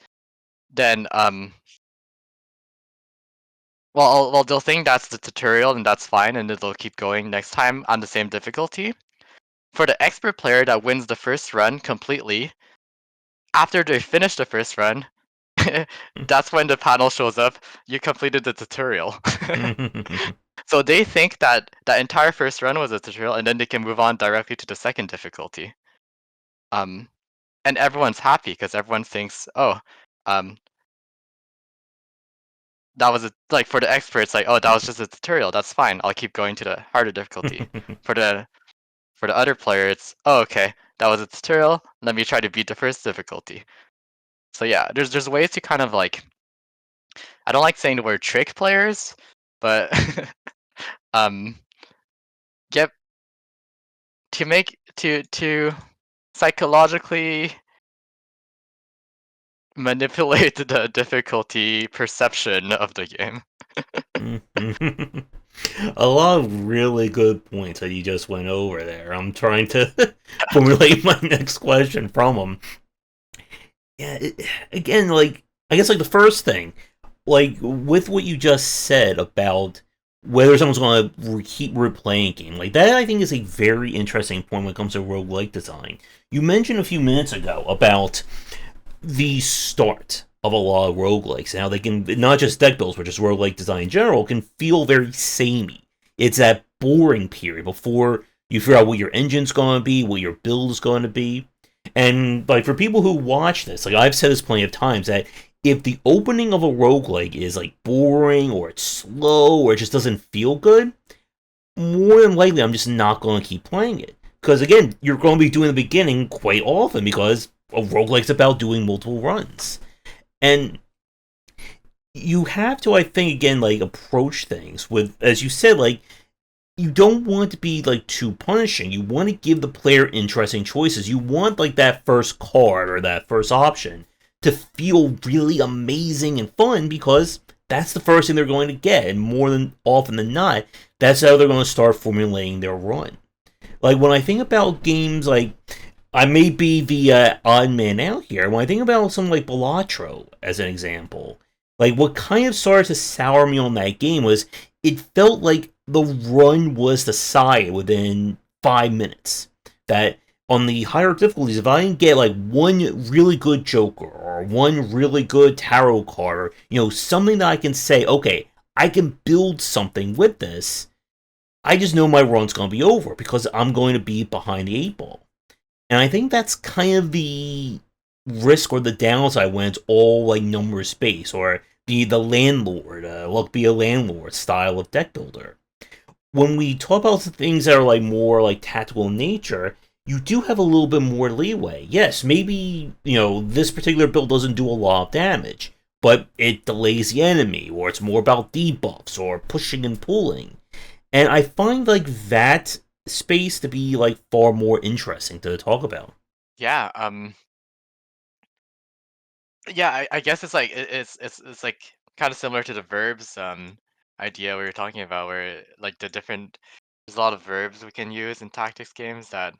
then well they'll think that's the tutorial and that's fine, and then they'll keep going next time on the same difficulty. For the expert player that wins the first run completely, after they finish the first run, that's when the panel shows up. You completed the tutorial. So they think that that entire first run was a tutorial, and then they can move on directly to the second difficulty. Um, and everyone's happy because everyone thinks, oh, um, that was like for the experts, like, oh, that was just a tutorial. That's fine. I'll keep going to the harder difficulty. For the other player, it's, oh, okay, that was a tutorial. Let me try to beat the first difficulty. So yeah, there's ways to kind of like, I don't like saying the word trick players, but um, get to make to psychologically manipulate the difficulty perception of the game. A lot of really good points that you just went over there. I'm trying to formulate my next question from them. Yeah, again, like I guess like the first thing, like with what you just said about whether someone's going to keep replaying a game, like that I think is a very interesting point when it comes to roguelike design. You mentioned a few minutes ago about the start of a lot of roguelikes and how they can, not just deck builds, but just roguelike design in general, can feel very samey. It's that boring period before you figure out what your engine's going to be, what your build is going to be. And like for people who watch this, like I've said this plenty of times, that if the opening of a roguelike is like boring or it's slow or it just doesn't feel good, more than likely I'm just not going to keep playing it. Because again, you're going to be doing the beginning quite often because a roguelike's about doing multiple runs. And you have to, I think, again, like approach things with, as you said, like you don't want to be like too punishing. You want to give the player interesting choices. You want like that first card or that first option to feel really amazing and fun because that's the first thing they're going to get, and more than often than not, that's how they're going to start formulating their run. Like when I think about games like, I may be the odd man out here. When I think about something like Balatro as an example, like what kind of started to sour me on that game was it felt like the run was decided within 5 minutes. That on the higher difficulties, if I didn't get like one really good Joker or one really good tarot card, or something that I can say, okay, I can build something with this. I just know my run's gonna be over because I'm going to be behind the eight ball. And I think that's kind of the risk or the downside when it's all like number space or the landlord, look, be a landlord style of deck builder. When we talk about things that are like more like tactical in nature, you do have a little bit more leeway. Yes, maybe this particular build doesn't do a lot of damage, but it delays the enemy, or it's more about debuffs or pushing and pulling. And I find like that space to be like far more interesting to talk about. Yeah, yeah, I guess it's like it's like kind of similar to the verbs idea we were talking about, where like the different there's a lot of verbs we can use in tactics games that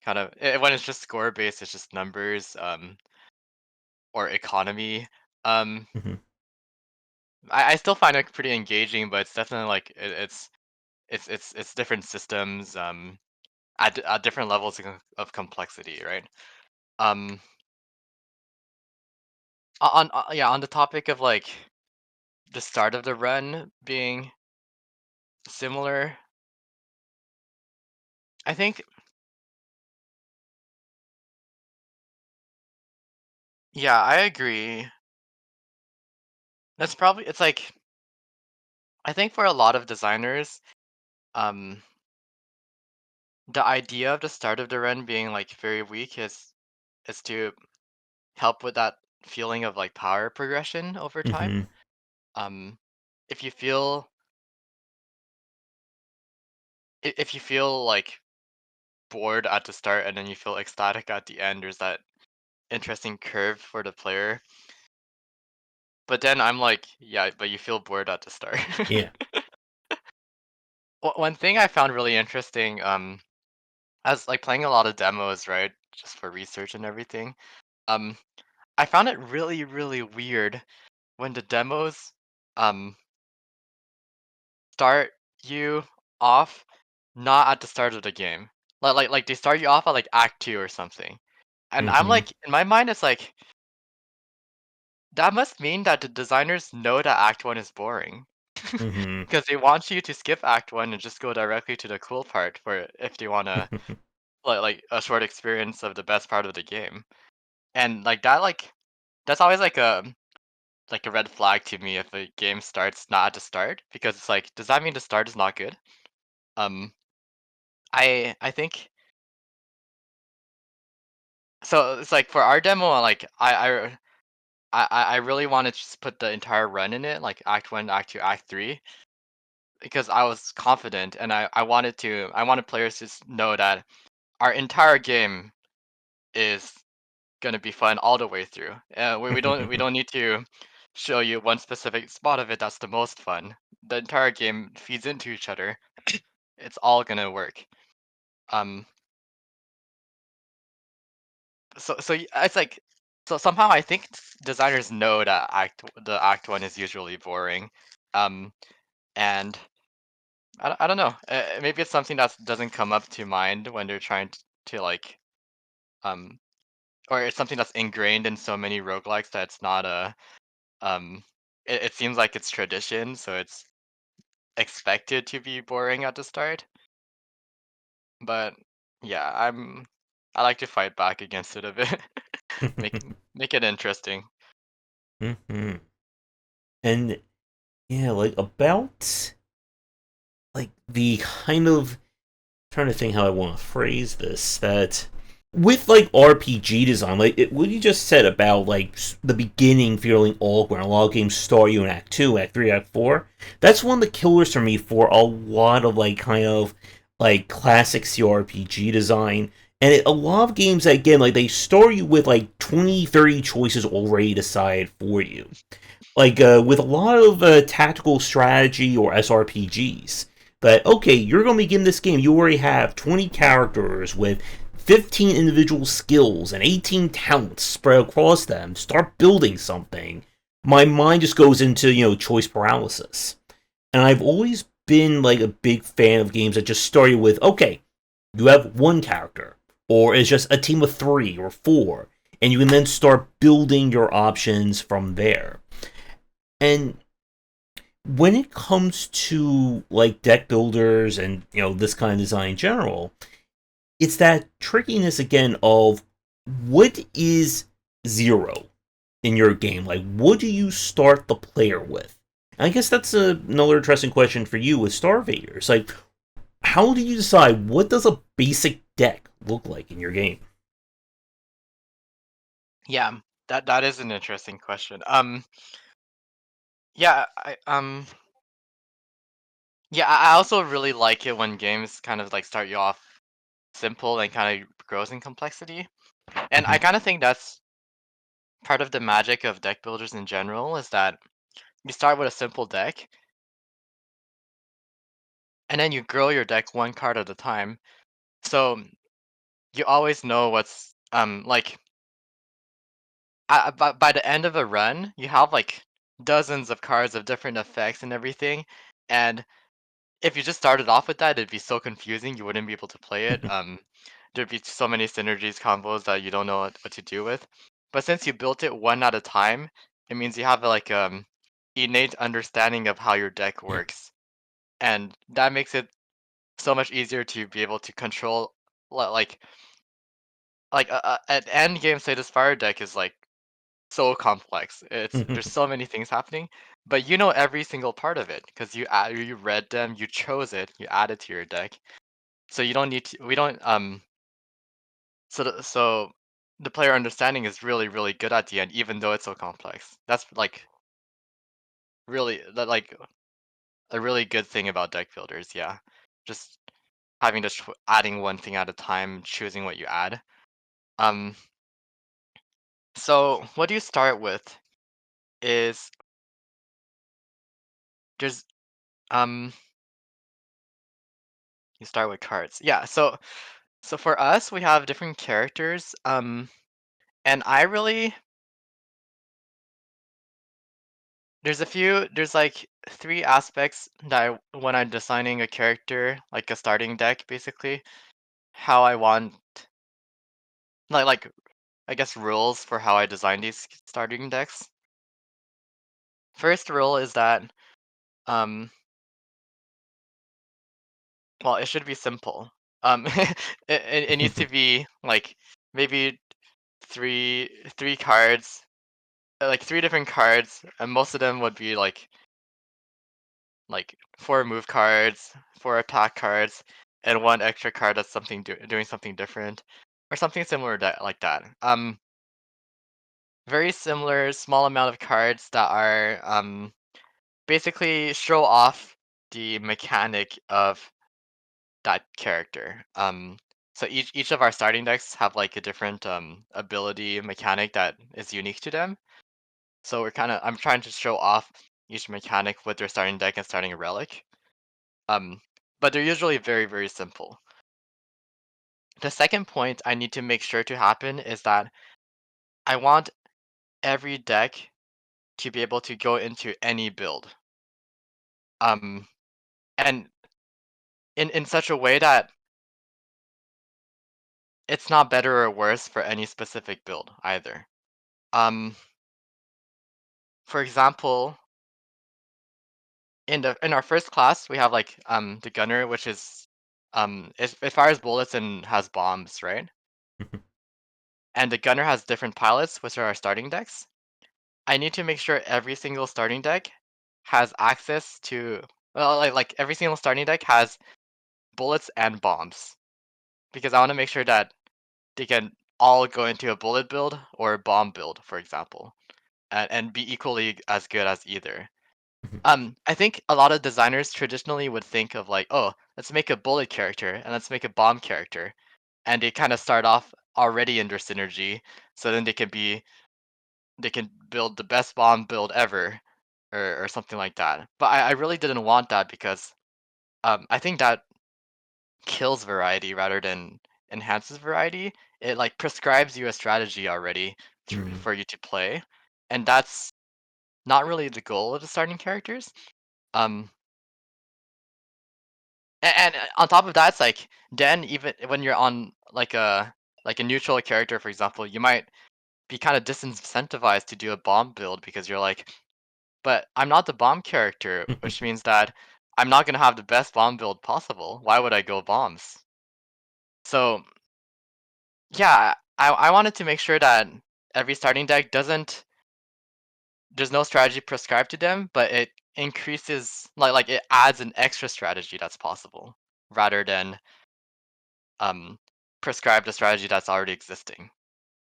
kind of when it's just score based, it's just numbers or economy. Um, Mhm. I still find it pretty engaging, but it's definitely like it's different systems at different levels of complexity, right? Um, on yeah, on the topic of like the start of the run being similar, I think, yeah, I agree. That's probably it's like I think for a lot of designers, um, the idea of the start of the run being like very weak is to help with that feeling of like power progression over time. Mhm. Um, if you feel if you feel like bored at the start and then you feel ecstatic at the end, there's that interesting curve for the player. But then I'm like, yeah, but you feel bored at the start. Yeah. One thing I found really interesting, as like playing a lot of demos, right? Just for research and everything. Um, I found it really, really weird when the demos um start you off not at the start of the game. Like they start you off at like Act 2 or something. And I'm Mm-hmm. like in my mind it's like that must mean that the designers know that Act 1 is boring. Mm-hmm. Because they want you to skip Act 1 and just go directly to the cool part for if they wanna like a short experience of the best part of the game. And like that that's always like a red flag to me if a game starts not at the start because it's like, does that mean the start is not good? Um, I think so. It's like for our demo, like I really want to just put the entire run in it, like Act 1, Act 2, Act 3, because I was confident and I wanted players to know that our entire game is gonna be fun all the way through. We don't need to show you one specific spot of it that's the most fun. The entire game feeds into each other. It's all gonna work. Um, it's like so somehow I think designers know that the Act 1 is usually boring. Um, and I don't know. Maybe it's something that doesn't come up to mind when they're trying to like um or it's something that's ingrained in so many roguelikes that it's not a it seems like it's tradition, so it's expected to be boring at the start. But yeah, I like to fight back against it a bit. make make it interesting. Mm-hmm. And yeah, like about like the kind of trying to think how I want to phrase this that with like RPG design, like what you just said about like the beginning feeling awkward. A lot of games start you in Act Two, Act Three, Act Four. That's one of the killers for me for a lot of like kind of like classic CRPG design. And a lot of games again, like they start you with like 20, 30 choices already decided for you like with a lot of tactical strategy or SRPGs. But okay, you're going to begin this game. You already have 20 characters with 15 individual skills and 18 talents spread across them. Start building something. My mind just goes into choice paralysis, and I've always been like a big fan of games that just start you with okay, you have one character, or it's just a team of 3 or 4, and you can then start building your options from there. And when it comes to like deck builders and this kind of design in general, it's that trickiness again of what is zero in your game? Like, what do you start the player with? And I guess that's another interesting question for you with Starvaders. Like, how do you decide what does a basic deck look like in your game? Yeah, that is an interesting question. Yeah, yeah, I also really like it when games kind of like start you off simple and kind of grows in complexity. And Mm-hmm. I kind of think that's part of the magic of deck builders in general is that you start with a simple deck and then you grow your deck one card at a time. So you always know what's like by the end of a run, you have like dozens of cards of different effects and everything. And if you just started off with that, it'd be so confusing. You wouldn't be able to play it. There'd be so many synergies combos that you don't know what to do with. But since you built it one at a time, it means you have like innate understanding of how your deck works, and that makes it so much easier to be able to control li- like an end game say this fire deck is like so complex. It's there's so many things happening, but you know every single part of it because you read them, you chose it, you added to your deck. So you don't need to. We don't. So the player understanding is really really good at the end, even though it's so complex. That's like like a really good thing about deck builders. Yeah, just having to adding one thing at a time, choosing what you add. Um. So what do you start with? Is there's um you start with cards. Yeah. So So for us, we have different characters. And I really there's like three aspects that when I'm designing a character, like a starting deck, basically, how I want like I guess rules for how I design these starting decks. First rule is that um well, it should be simple. It needs to be like maybe three cards, like three different cards, and most of them would be like four move cards, four attack cards, and one extra card that's doing something different, or something similar like that. Very similar, small amount of cards that are basically show off the mechanic of that character. So each of our starting decks have like a different ability mechanic that is unique to them. So I'm trying to show off each mechanic with their starting deck and starting relic. Um, but they're usually very, very simple. The second point I need to make sure to happen is that I want every deck to be able to go into any build. Um, and in such a way that it's not better or worse for any specific build either. Um, for example, in our first class, we have like the gunner, which is it fires bullets and has bombs, right? And the gunner has different pilots, which are our starting decks. I need to make sure every single starting deck has access to well, like every single starting deck has bullets and bombs because I want to make sure that they can all go into a bullet build or a bomb build, for example, and be equally as good as either. I think a lot of designers traditionally would think of like, oh, let's make a bullet character and let's make a bomb character, and they kind of start off already in their synergy, so then they can build the best bomb build ever, or something like that. But I really didn't want that because I think that kills variety rather than enhances variety. It like prescribes you a strategy already for you to play, and that's not really the goal of the starting characters. Um, and on top of that, it's like then even when you're on like a neutral character, for example, you might be kind of disincentivized to do a bomb build because you're like, but I'm not the bomb character, which means that I'm not gonna have the best bomb build possible. Why would I go bombs? So yeah, I wanted to make sure that every starting deck doesn't there's no strategy prescribed to them, but it increases like it adds an extra strategy that's possible rather than um prescribe the strategy that's already existing.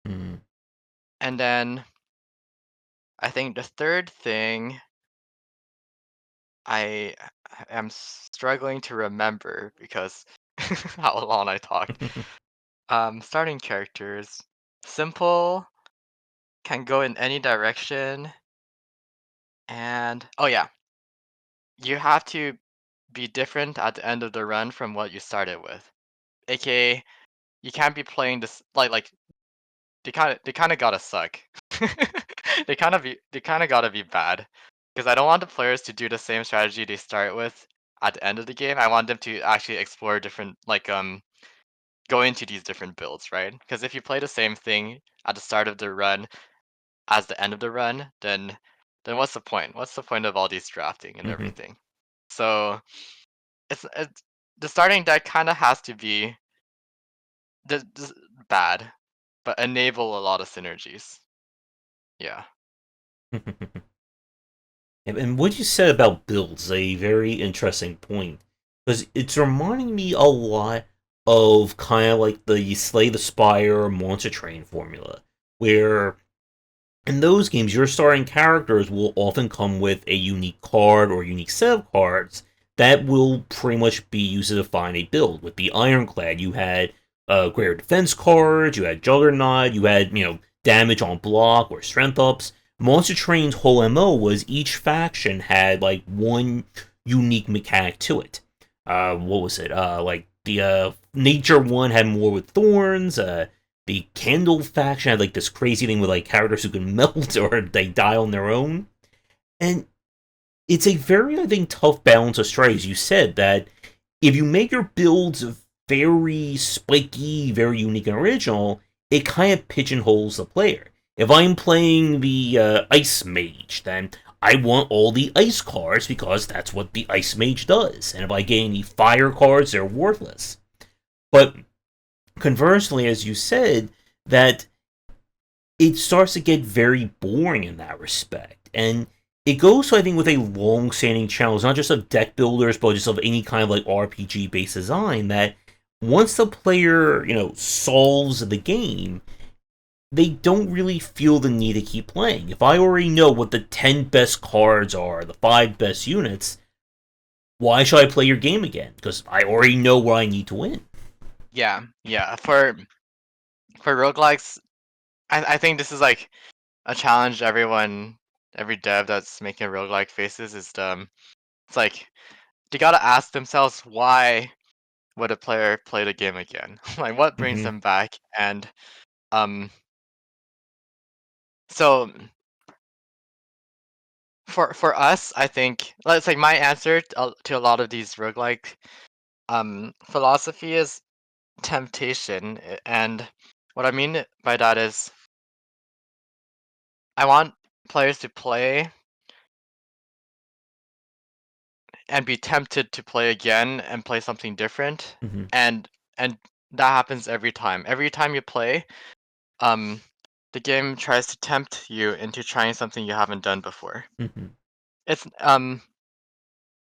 And then I think the third thing I am struggling to remember because how long I talked. Starting characters. Simple, can go in any direction, and oh yeah, you have to be different at the end of the run from what you started with. AKA, you can't be playing this like they kind of gotta suck. They kind of gotta be bad because I don't want the players to do the same strategy they start with at the end of the game. I want them to actually explore different go into these different builds, right? Because if you play the same thing at the start of the run as the end of the run, then what's the point? What's the point of all these drafting and everything? So it's the starting deck kind of has to be the bad, but enable a lot of synergies. Yeah. And what you said about builds is a very interesting point because it's reminding me a lot of kind of like the Slay the Spire Monster Train formula, where in those games your starting characters will often come with a unique card or unique set of cards that will pretty much be used to define a build. With the Ironclad, you had greater defense cards, you had Juggernaut, you had damage on block or strength ups. Monster Train's whole MO was each faction had like one unique mechanic to it. What was it? Like the nature one had more with thorns. The candle faction had like this crazy thing with like characters who can melt or they die on their own. And it's a very, I think, tough balance to strike, as you said, that if you make your builds very spiky, very unique and original, it kind of pigeonholes the player. If I'm playing the Ice Mage, then I want all the ice cards because that's what the Ice Mage does. And if I get any fire cards, they're worthless. But conversely, as you said, that it starts to get very boring in that respect. And it goes, I think, with a long-standing challenge, not just of deck builders, but just of any kind of like RPG-based design. That once the player, solves the game, they don't really feel the need to keep playing. If I already know what the 10 best cards are, the 5 best units, why should I play your game again? Because I already know where I need to win. Yeah. For roguelikes, I think this is like a challenge every dev that's making a roguelike faces is it's like they gotta ask themselves why would a player play the game again? Like what brings Mm-hmm. them back? And um so for us, I think it's like my answer to a lot of these roguelike philosophy is temptation. And what I mean by that is I want players to play and be tempted to play again and play something different. Mm-hmm. And that happens every time. Every time you play, um the game tries to tempt you into trying something you haven't done before. Mm-hmm. It's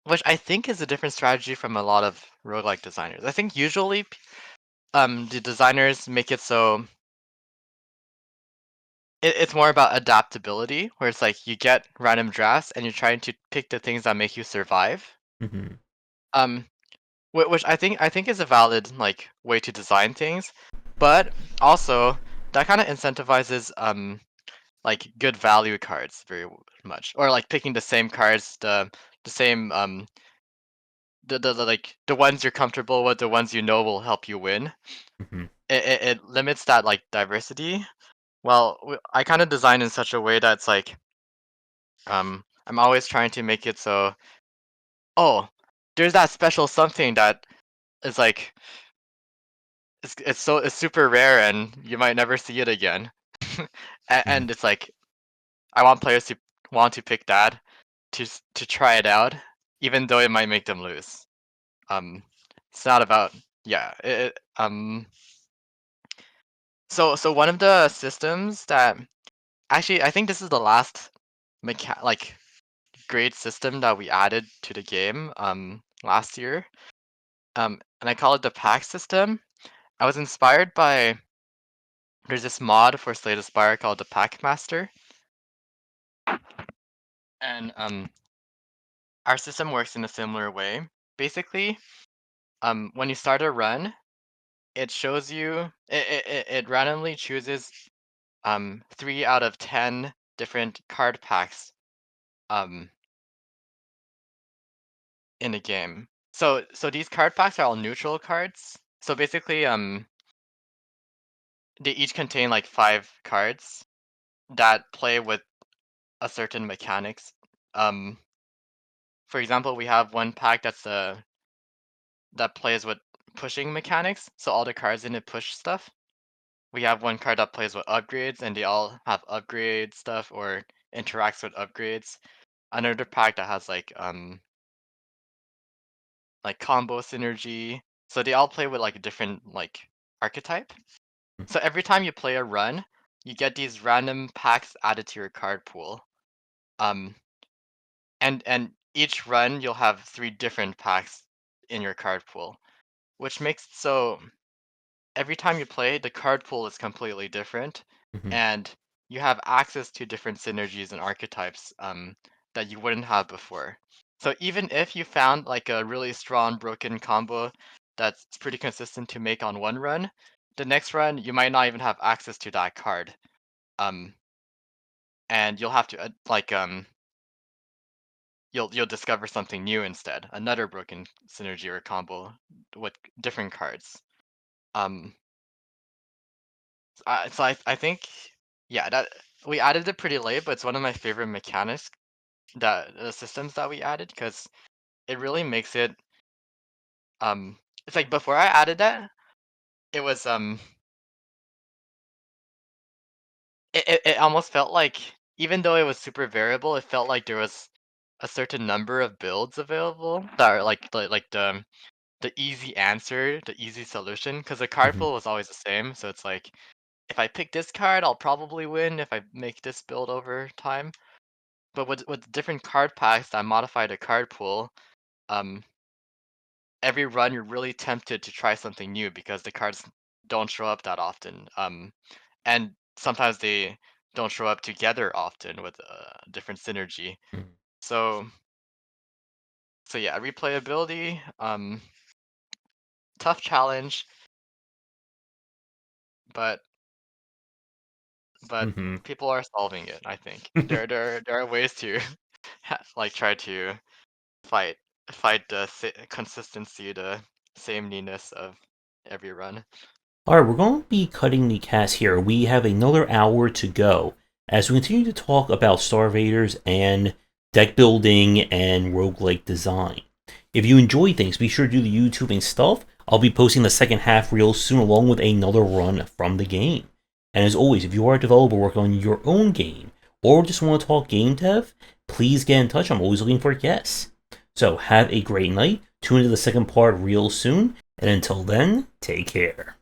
which I think is a different strategy from a lot of roguelike designers. I think usually the designers make it so it's more about adaptability, where it's like you get random drafts and you're trying to pick the things that make you survive. Mm-hmm. Um, which I think is a valid like way to design things, but also that kind of incentivizes like good value cards very much, or like picking the same cards, the same like the ones you're comfortable with, the ones you know will help you win. Mm-hmm. It limits that like diversity. Well, I kind of design in such a way that's like I'm always trying to make it so, oh, there's that special something that is like it's super rare and you might never see it again. Mm-hmm. And it's like I want players to want to pick that to try it out, even though it might make them lose. Um, it's not about yeah. So one of the systems that actually I think this is the last like great system that we added to the game last year. And I call it the pack system. I was inspired by there's this mod for Slay the Spire called the Pack Master, and our system works in a similar way. Basically, when you start a run, it shows you it randomly chooses 3 out of 10 different card packs um in a game. So these card packs are all neutral cards. So basically, they each contain like 5 cards that play with a certain mechanics. Um, for example, we have one pack that plays with pushing mechanics, so all the cards in it push stuff. We have one card that plays with upgrades, and they all have upgrade stuff or interacts with upgrades. Another pack that has like combo synergy. So they all play with like a different like archetype. So every time you play a run, you get these random packs added to your card pool. Um, and each run you'll have 3 different packs in your card pool, which makes it so every time you play, the card pool is completely different, Mm-hmm. and you have access to different synergies and archetypes that you wouldn't have before. So even if you found like a really strong broken combo that's pretty consistent to make on one run, the next run you might not even have access to that card. Um, and you'll have to you'll discover something new instead, another broken synergy or combo with different cards. Um, so I think yeah, that we added it pretty late, but it's one of my favorite mechanics that the systems that we added because it really makes it it's like before I added that, it was it almost felt like even though it was super variable, it felt like there was a certain number of builds available that are like the easy answer, the easy solution, because the card Mhm. pool was always the same. So it's like if I pick this card, I'll probably win if I make this build over time. But with different card packs that modify the card pool, um, every run you're really tempted to try something new because the cards don't show up that often. And sometimes they don't show up together often with different synergy. Mhm. So so yeah, replayability, tough challenge, but but Mhm. people are solving it. I think there are ways to like try to fight fight the consistency, the sameness of every run. All right, we're going to be cutting the cast here. We have another hour to go as we continue to talk about Starvaders and deck building and roguelike design. If you enjoy things, be sure to do the YouTubing stuff. I'll be posting the second half real soon, along with another run from the game. And as always, if you are a developer working on your own game or just want to talk game dev, please get in touch. I'm always looking for guests. So have a great night. Tune into the second part real soon. And until then, take care.